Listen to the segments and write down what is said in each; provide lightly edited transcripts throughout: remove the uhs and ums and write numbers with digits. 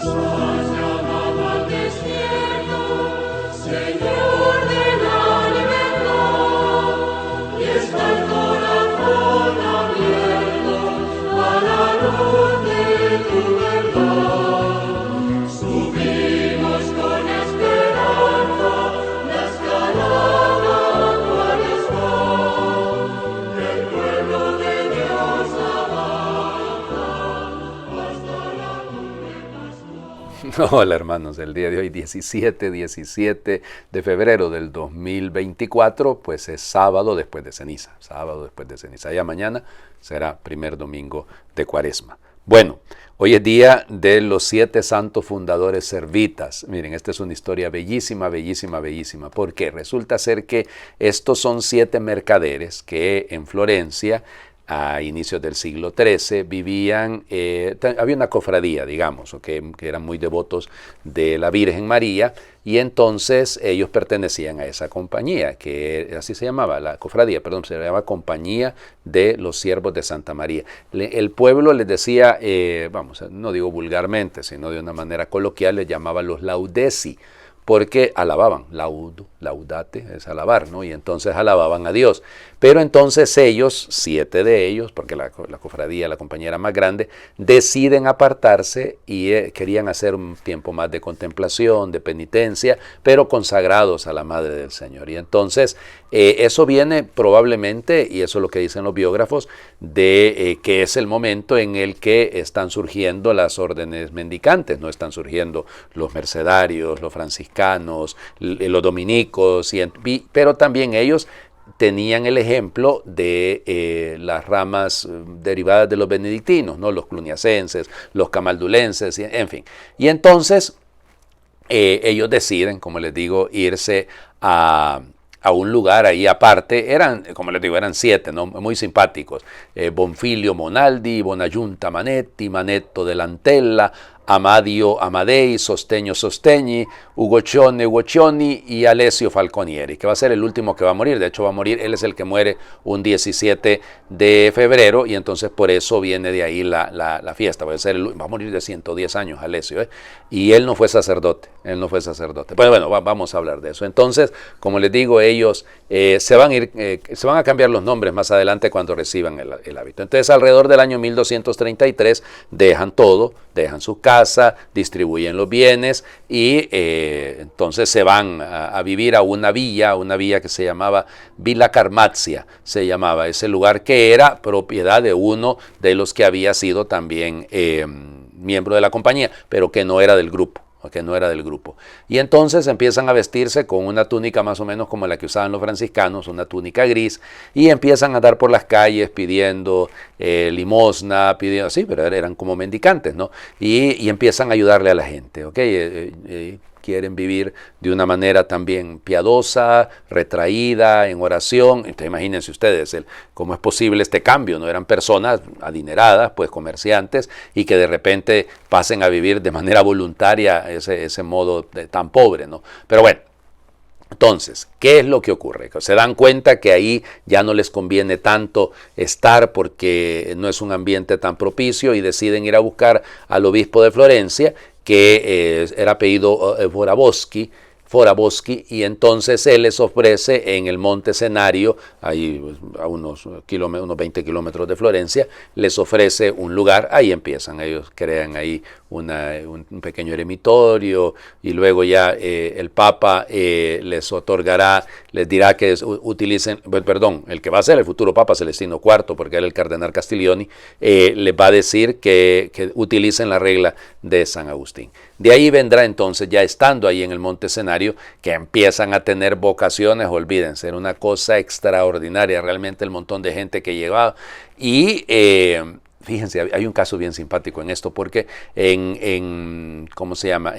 Has llamado al desierto, Señor de la libertad, y está el corazón abierto a la luz de tu verdad. Subimos con esperanza la escalada cual está, el pueblo de Dios avanza hasta la cumbre pascual. Hola hermanos, el día de hoy 17 de febrero del 2024, pues es sábado después de ceniza, ya mañana será primer domingo de Cuaresma. Bueno, hoy es día de los 7 santos fundadores servitas. Miren, esta es una historia bellísima, porque resulta ser que estos son 7 mercaderes que en Florencia, a inicios del siglo XIII, vivían, había una cofradía, digamos, que eran muy devotos de la Virgen María, y entonces ellos pertenecían a esa compañía, que así se llamaba, la cofradía, perdón, se llamaba Compañía de los Siervos de Santa María. El pueblo les decía, no digo vulgarmente, sino de una manera coloquial, les llamaba los laudesi, porque alababan, laudate, es alabar, ¿no? Y entonces alababan a Dios. Pero entonces ellos, 7 de ellos, porque la cofradía, la compañía era más grande, deciden apartarse y querían hacer un tiempo más de contemplación, de penitencia, pero consagrados a la Madre del Señor. Y entonces eso viene probablemente, y eso es lo que dicen los biógrafos, de que es el momento en el que están surgiendo las órdenes mendicantes, no están surgiendo los mercedarios, los franciscanos, los dominicos, pero también ellos tenían el ejemplo de las ramas derivadas de los benedictinos, ¿no? Los cluniacenses, los camaldulenses, en fin. Y entonces ellos deciden, como les digo, irse a un lugar ahí aparte. Eran, como les digo, eran 7, ¿no? Muy simpáticos. Bonfilio Monaldi, Bonayunta Manetti, Manetto Delantella, Amadio Amadei, Sosteño Sostegni, Ugoccione Ugoccioni y Alessio Falconieri, que va a ser el último que va a morir. De hecho va a morir, él es el que muere un 17 de febrero, y entonces por eso viene de ahí la fiesta. Va a morir de 110 años Alessio, y él no fue sacerdote, Pues bueno, vamos a hablar de eso. Entonces, como les digo, ellos se van a cambiar los nombres más adelante cuando reciban el hábito. Entonces, alrededor del año 1233 dejan todo, dejan su casa, distribuyen los bienes y entonces se van a vivir a una villa que se llamaba Villa Carmazia, se llamaba ese lugar, que era propiedad de uno de los que había sido también miembro de la compañía, pero que no era del grupo. Y entonces empiezan a vestirse con una túnica más o menos como la que usaban los franciscanos, una túnica gris, y empiezan a andar por las calles pidiendo limosna, sí, pero eran como mendicantes, ¿no? Y empiezan a ayudarle a la gente, ¿ok? Quieren vivir de una manera también piadosa, retraída, en oración. Entonces imagínense ustedes cómo es posible este cambio, ¿no? Eran personas adineradas, pues comerciantes, y que de repente pasen a vivir de manera voluntaria ese modo tan pobre, ¿no? Pero bueno, entonces, ¿qué es lo que ocurre? Se dan cuenta que ahí ya no les conviene tanto estar porque no es un ambiente tan propicio, y deciden ir a buscar al obispo de Florencia, que era apellido Foraboschi, y entonces él les ofrece en el monte Senario, ahí a unos 20 kilómetros de Florencia, les ofrece un lugar. Ahí empiezan, ellos crean ahí un pequeño eremitorio, y luego ya el Papa les dirá que utilicen, el que va a ser el futuro Papa Celestino IV, porque era el cardenal Castiglioni, les va a decir que utilicen la regla de San Agustín. De ahí vendrá entonces, ya estando ahí en el monte Senario, que empiezan a tener vocaciones, olvídense, era una cosa extraordinaria realmente el montón de gente que llegaba. Y fíjense, hay un caso bien simpático en esto, porque en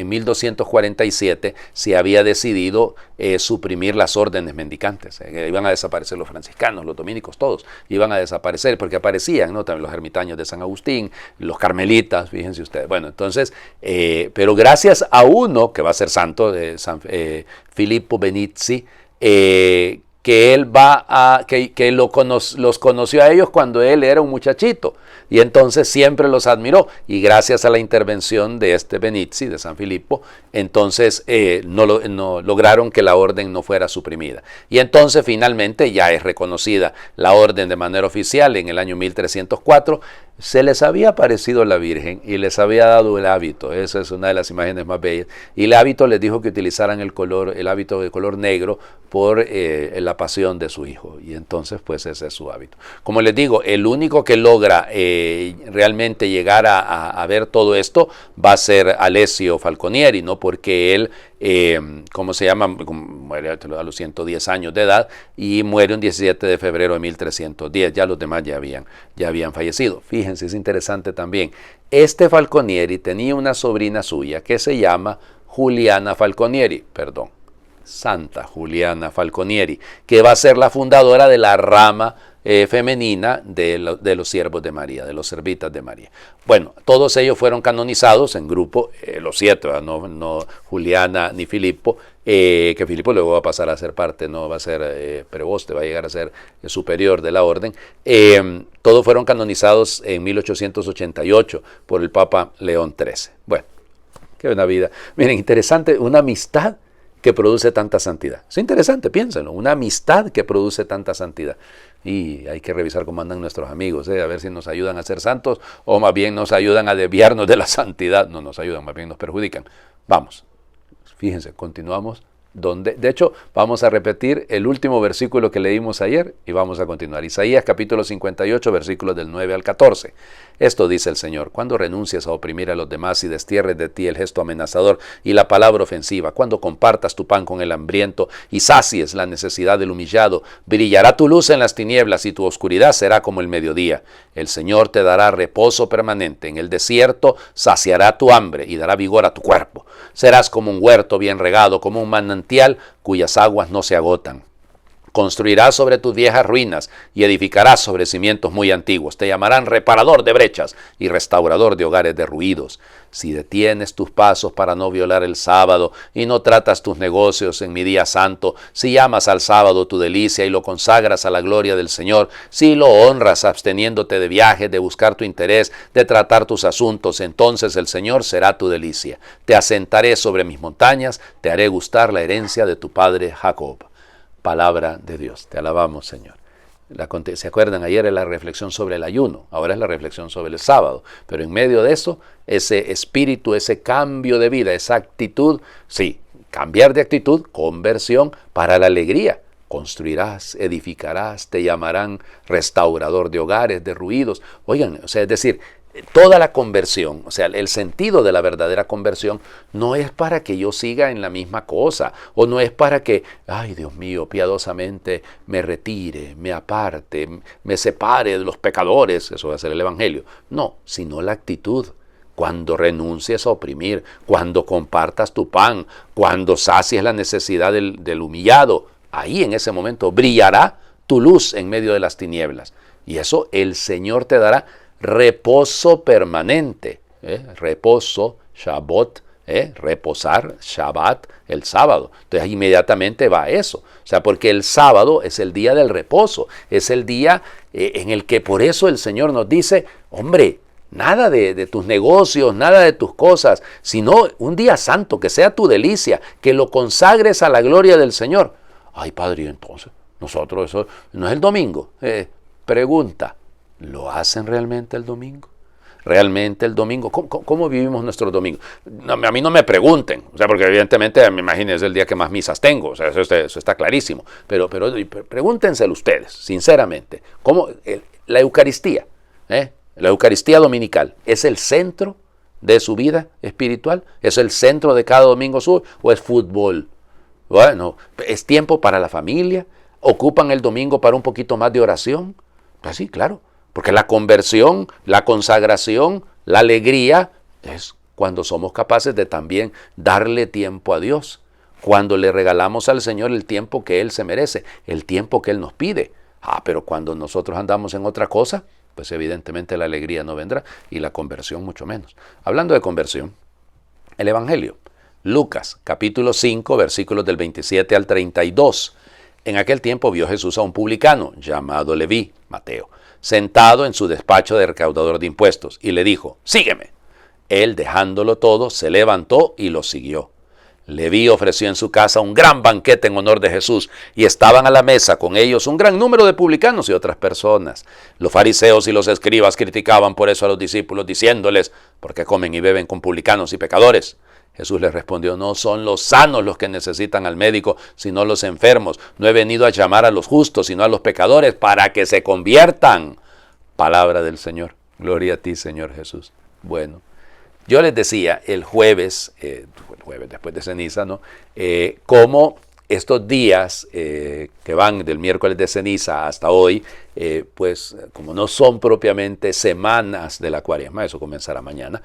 1247 se había decidido suprimir las órdenes mendicantes. Iban a desaparecer los franciscanos, los dominicos, todos iban a desaparecer, porque aparecían, ¿no? También los ermitaños de San Agustín, los carmelitas, fíjense ustedes. Bueno, entonces, pero gracias a uno que va a ser santo, San Filippo Benizzi, que él los conoció a ellos cuando él era un muchachito. y entonces siempre los admiró, y gracias a la intervención de este Benizzi, de San Filippo, entonces no lograron que la orden no fuera suprimida. Y entonces finalmente ya es reconocida la orden de manera oficial en el año 1304. Se les había aparecido la Virgen y les había dado el hábito. Esa es una de las imágenes más bellas. Y el hábito les dijo que utilizaran el hábito de color negro por la pasión de su hijo. Y entonces pues ese es su hábito. Como les digo, el único que logra realmente llegar a ver todo esto va a ser Alessio Falconieri, ¿no? Porque él, ¿cómo se llama? Muere a los 110 años de edad y muere un 17 de febrero de 1310. Ya los demás ya habían fallecido. Fíjense, es interesante también. Este Falconieri tenía una sobrina suya que se llama Juliana Falconieri, Santa Juliana Falconieri, que va a ser la fundadora de la rama femenina de los siervos de María, de los servitas de María. Bueno, todos ellos fueron canonizados en grupo, los 7, no Juliana ni Filippo, que Filippo luego va a pasar a ser parte, no va a ser preboste, va a llegar a ser superior de la orden. Todos fueron canonizados en 1888 por el Papa León XIII. Bueno, qué buena vida. Miren, interesante, una amistad que produce tanta santidad. Es interesante, piénsenlo, una amistad que produce tanta santidad. Y hay que revisar cómo andan nuestros amigos, a ver si nos ayudan a ser santos o más bien nos ayudan a desviarnos de la santidad. No nos ayudan, más bien nos perjudican. Vamos, fíjense, continuamos. De hecho, vamos a repetir el último versículo que leímos ayer y vamos a continuar. Isaías capítulo 58, versículos del 9 al 14. Esto dice el Señor: cuando renuncies a oprimir a los demás y destierres de ti el gesto amenazador y la palabra ofensiva, cuando compartas tu pan con el hambriento y sacies la necesidad del humillado, brillará tu luz en las tinieblas y tu oscuridad será como el mediodía. El Señor te dará reposo permanente. En el desierto saciará tu hambre y dará vigor a tu cuerpo. Serás como un huerto bien regado, como un manantial cuyas aguas no se agotan. Construirás sobre tus viejas ruinas y edificarás sobre cimientos muy antiguos. Te llamarán reparador de brechas y restaurador de hogares derruidos. Si detienes tus pasos para no violar el sábado y no tratas tus negocios en mi día santo, si llamas al sábado tu delicia y lo consagras a la gloria del Señor, si lo honras absteniéndote de viajes, de buscar tu interés, de tratar tus asuntos, entonces el Señor será tu delicia. Te asentaré sobre mis montañas, te haré gustar la herencia de tu padre Jacob. Palabra de Dios. Te alabamos, Señor. ¿Se acuerdan? Ayer era la reflexión sobre el ayuno, ahora es la reflexión sobre el sábado. Pero en medio de eso, ese espíritu, ese cambio de vida, esa actitud, sí, cambiar de actitud, conversión para la alegría. Construirás, edificarás, te llamarán restaurador de hogares derruidos. Oigan, o sea, es decir, toda la conversión, o sea, el sentido de la verdadera conversión no es para que yo siga en la misma cosa, o no es para que, ay Dios mío, piadosamente me retire, me aparte, me separe de los pecadores, eso va a ser el Evangelio. No, sino la actitud. Cuando renuncies a oprimir, cuando compartas tu pan, cuando sacies la necesidad del humillado, ahí en ese momento brillará tu luz en medio de las tinieblas. Y eso el Señor te dará reposo permanente, reposo, Shabbat, reposar, Shabbat, el sábado. Entonces inmediatamente va eso. O sea, porque el sábado es el día del reposo, es el día en el que por eso el Señor nos dice, hombre, nada de tus negocios, nada de tus cosas, sino un día santo, que sea tu delicia, que lo consagres a la gloria del Señor. Ay, Padre, entonces, nosotros, eso no es el domingo. Pregunta, ¿lo hacen realmente el domingo? ¿Realmente el domingo? ¿Cómo vivimos nuestros domingos? No, a mí no me pregunten, o sea, porque evidentemente me imagino es el día que más misas tengo, o sea, eso está clarísimo. Pero pregúntenselo ustedes, sinceramente, ¿cómo la Eucaristía, la Eucaristía dominical, es el centro de su vida espiritual? ¿Es el centro de cada domingo suyo o es fútbol? Bueno, ¿es tiempo para la familia? ¿Ocupan el domingo para un poquito más de oración? Pues sí, claro. Porque la conversión, la consagración, la alegría es cuando somos capaces de también darle tiempo a Dios. Cuando le regalamos al Señor el tiempo que Él se merece, el tiempo que Él nos pide. Pero cuando nosotros andamos en otra cosa, pues evidentemente la alegría no vendrá y la conversión mucho menos. Hablando de conversión, el Evangelio, Lucas capítulo 5, versículos del 27 al 32. En aquel tiempo vio Jesús a un publicano llamado Leví, Mateo, sentado en su despacho de recaudador de impuestos, y le dijo, sígueme. Él, dejándolo todo, se levantó y lo siguió. Leví ofreció en su casa un gran banquete en honor de Jesús, y estaban a la mesa con ellos un gran número de publicanos y otras personas. Los fariseos y los escribas criticaban por eso a los discípulos, diciéndoles, ¿por qué comen y beben con publicanos y pecadores? Jesús les respondió, no son los sanos los que necesitan al médico, sino los enfermos. No he venido a llamar a los justos, sino a los pecadores, para que se conviertan. Palabra del Señor. Gloria a ti, Señor Jesús. Bueno, yo les decía el jueves después de ceniza, ¿no? Cómo estos días que van del miércoles de ceniza hasta hoy, pues como no son propiamente semanas de la cuaresma, eso comenzará mañana,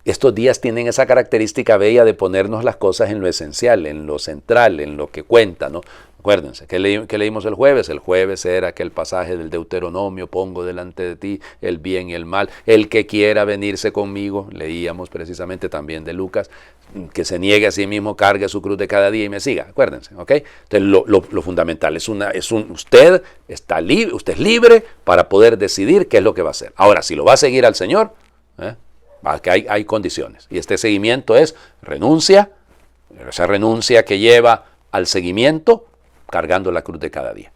estos días tienen esa característica bella de ponernos las cosas en lo esencial, en lo central, en lo que cuenta, ¿no? Acuérdense, ¿qué leímos el jueves? El jueves era aquel pasaje del Deuteronomio, pongo delante de ti el bien y el mal, el que quiera venirse conmigo, leíamos precisamente también de Lucas, que se niegue a sí mismo, cargue su cruz de cada día y me siga, acuérdense, ¿ok? Entonces lo fundamental usted es libre para poder decidir qué es lo que va a hacer. Ahora, si lo va a seguir al Señor, que hay condiciones, y este seguimiento es renuncia, esa renuncia que lleva al seguimiento, cargando la cruz de cada día.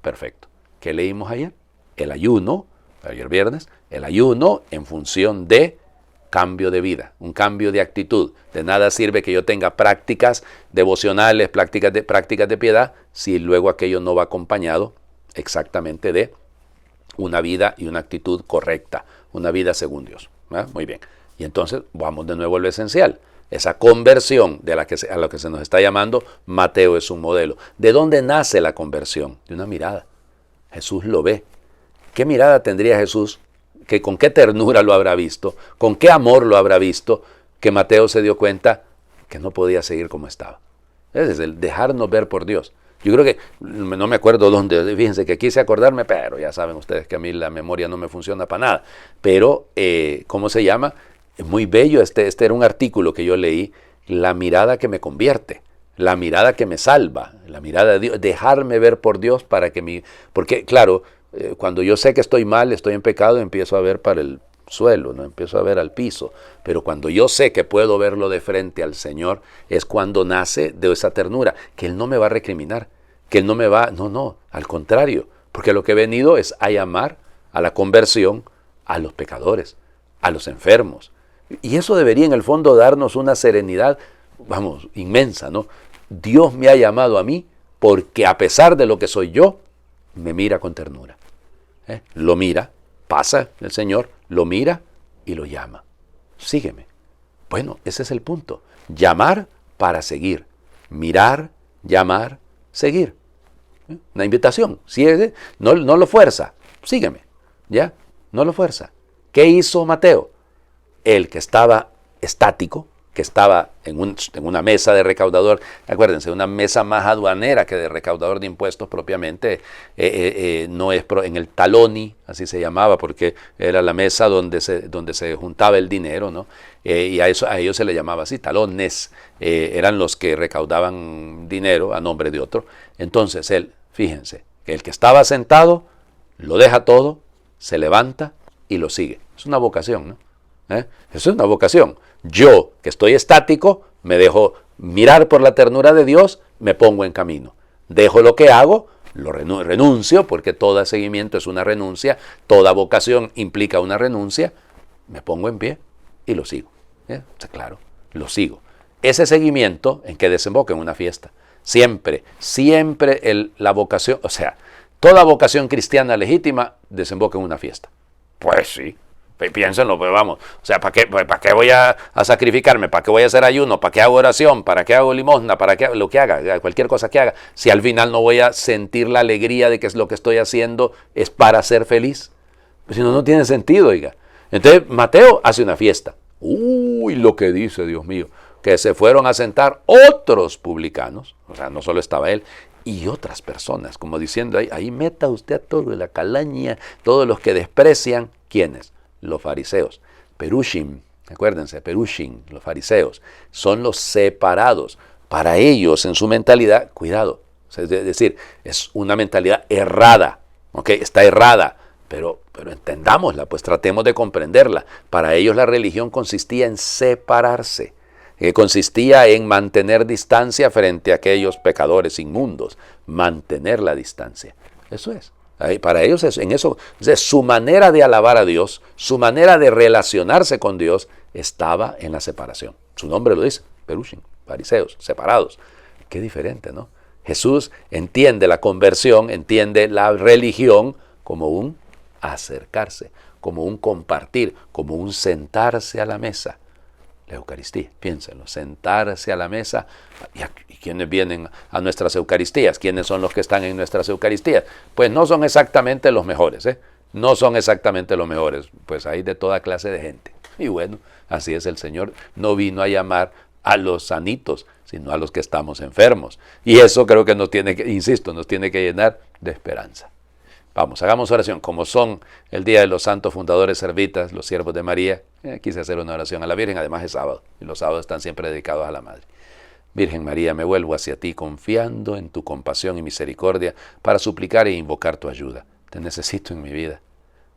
Perfecto. ¿Qué leímos ayer? El ayuno, ayer viernes, el ayuno en función de cambio de vida, un cambio de actitud. De nada sirve que yo tenga prácticas devocionales, prácticas de piedad, si luego aquello no va acompañado exactamente de una vida y una actitud correcta, una vida según Dios. Muy bien. Y entonces vamos de nuevo a lo esencial. Esa conversión a lo que se nos está llamando, Mateo es un modelo. ¿De dónde nace la conversión? De una mirada. Jesús lo ve. ¿Qué mirada tendría Jesús? ¿Con qué ternura lo habrá visto? ¿Con qué amor lo habrá visto? Que Mateo se dio cuenta que no podía seguir como estaba. Es el dejarnos ver por Dios. Yo creo que, no me acuerdo dónde, fíjense que quise acordarme, pero ya saben ustedes que a mí la memoria no me funciona para nada. Pero, ¿cómo se llama? Es muy bello, este era un artículo que yo leí, la mirada que me convierte, la mirada que me salva, la mirada de Dios, dejarme ver por Dios porque claro, cuando yo sé que estoy mal, estoy en pecado, empiezo a ver para el suelo, no empiezo a ver al piso, pero cuando yo sé que puedo verlo de frente al Señor, es cuando nace de esa ternura, que Él no me va a recriminar, que Él no me va, no, al contrario, porque lo que he venido es a llamar a la conversión a los pecadores, a los enfermos. Y eso debería en el fondo darnos una serenidad, inmensa, ¿no? Dios me ha llamado a mí porque a pesar de lo que soy yo, me mira con ternura. Lo mira, pasa el Señor, lo mira y lo llama. Sígueme. Bueno, ese es el punto. Llamar para seguir. Mirar, llamar, seguir. Una invitación. No lo fuerza. Sígueme. ¿Ya? No lo fuerza. ¿Qué hizo Mateo? El que estaba estático, que estaba en una mesa de recaudador, acuérdense, una mesa más aduanera que de recaudador de impuestos propiamente, no es en el taloni, así se llamaba, porque era la mesa donde se juntaba el dinero, ¿no? Y a ellos se le llamaba así, talones, eran los que recaudaban dinero a nombre de otro. Entonces fíjense, que el que estaba sentado, lo deja todo, se levanta y lo sigue. Es una vocación, ¿no? Eso es una vocación. Yo, que estoy estático, me dejo mirar por la ternura de Dios, me pongo en camino. Dejo lo que hago, lo renuncio, porque todo seguimiento es una renuncia, toda vocación implica una renuncia, me pongo en pie y lo sigo. Claro, lo sigo. Ese seguimiento en que desemboca en una fiesta. Siempre la vocación, o sea, toda vocación cristiana legítima desemboca en una fiesta. Pues sí. Piénsenlo, pues vamos, o sea, ¿para qué voy a sacrificarme? ¿Para qué voy a hacer ayuno? ¿Para qué hago oración? ¿Para qué hago limosna? ¿Para qué lo que haga? Cualquier cosa que haga. Si al final no voy a sentir la alegría de que lo que estoy haciendo es para ser feliz. Pues si no, no tiene sentido, oiga. Entonces, Mateo hace una fiesta. Uy, lo que dice, Dios mío, que se fueron a sentar otros publicanos, o sea, no solo estaba él, y otras personas, como diciendo, ahí meta usted a todo la calaña, todos los que desprecian, ¿quiénes? Los fariseos. Perushim, acuérdense, Perushim, los fariseos, son los separados. Para ellos, en su mentalidad, cuidado, es decir, es una mentalidad errada, ¿ok? Está errada, pero pero entendámosla, pues tratemos de comprenderla. Para ellos la religión consistía en separarse, consistía en mantener distancia frente a aquellos pecadores inmundos, mantener la distancia. Eso es. Para ellos en eso, su manera de alabar a Dios, su manera de relacionarse con Dios estaba en la separación. Su nombre lo dice, Perushim, fariseos, separados. Qué diferente, ¿no? Jesús entiende la conversión, entiende la religión como un acercarse, como un compartir, como un sentarse a la mesa. La Eucaristía, piénsenlo, sentarse a la mesa. ¿Y quiénes vienen a nuestras Eucaristías? ¿Quiénes son los que están en nuestras Eucaristías? Pues no son exactamente los mejores, no son exactamente los mejores, pues hay de toda clase de gente. Y bueno, así es el Señor, no vino a llamar a los sanitos, sino a los que estamos enfermos. Y eso creo que nos tiene que, insisto, nos tiene que llenar de esperanza. Vamos, hagamos oración. Como son el día de los santos fundadores servitas, los siervos de María, quise hacer una oración a la Virgen, además es sábado, y los sábados están siempre dedicados a la Madre. Virgen María, me vuelvo hacia ti confiando en tu compasión y misericordia para suplicar e invocar tu ayuda. Te necesito en mi vida.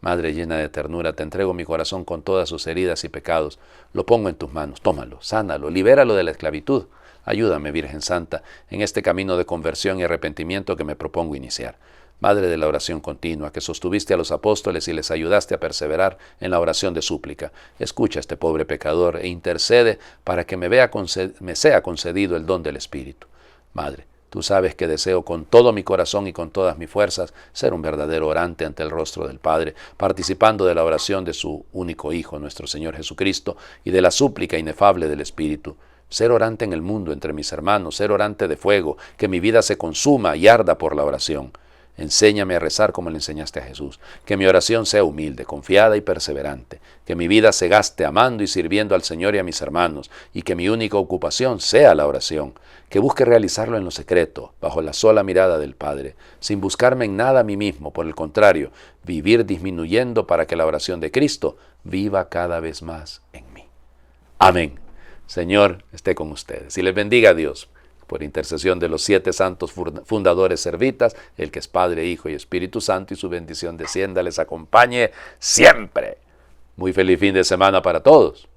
Madre llena de ternura, te entrego mi corazón con todas sus heridas y pecados. Lo pongo en tus manos, tómalo, sánalo, libéralo de la esclavitud. Ayúdame, Virgen Santa, en este camino de conversión y arrepentimiento que me propongo iniciar. Madre de la oración continua, que sostuviste a los apóstoles y les ayudaste a perseverar en la oración de súplica, escucha a este pobre pecador e intercede para que me sea concedido el don del Espíritu. Madre, tú sabes que deseo con todo mi corazón y con todas mis fuerzas ser un verdadero orante ante el rostro del Padre, participando de la oración de su único Hijo, nuestro Señor Jesucristo, y de la súplica inefable del Espíritu. Ser orante en el mundo entre mis hermanos, ser orante de fuego, que mi vida se consuma y arda por la oración. Enséñame a rezar como le enseñaste a Jesús, que mi oración sea humilde, confiada y perseverante, que mi vida se gaste amando y sirviendo al Señor y a mis hermanos, y que mi única ocupación sea la oración, que busque realizarlo en lo secreto, bajo la sola mirada del Padre, sin buscarme en nada a mí mismo, por el contrario, vivir disminuyendo para que la oración de Cristo viva cada vez más en mí. Amén. Señor, esté con ustedes y les bendiga a Dios, por intercesión de los 7 santos fundadores servitas, el que es Padre, Hijo y Espíritu Santo, y su bendición descienda, les acompañe siempre. Muy feliz fin de semana para todos.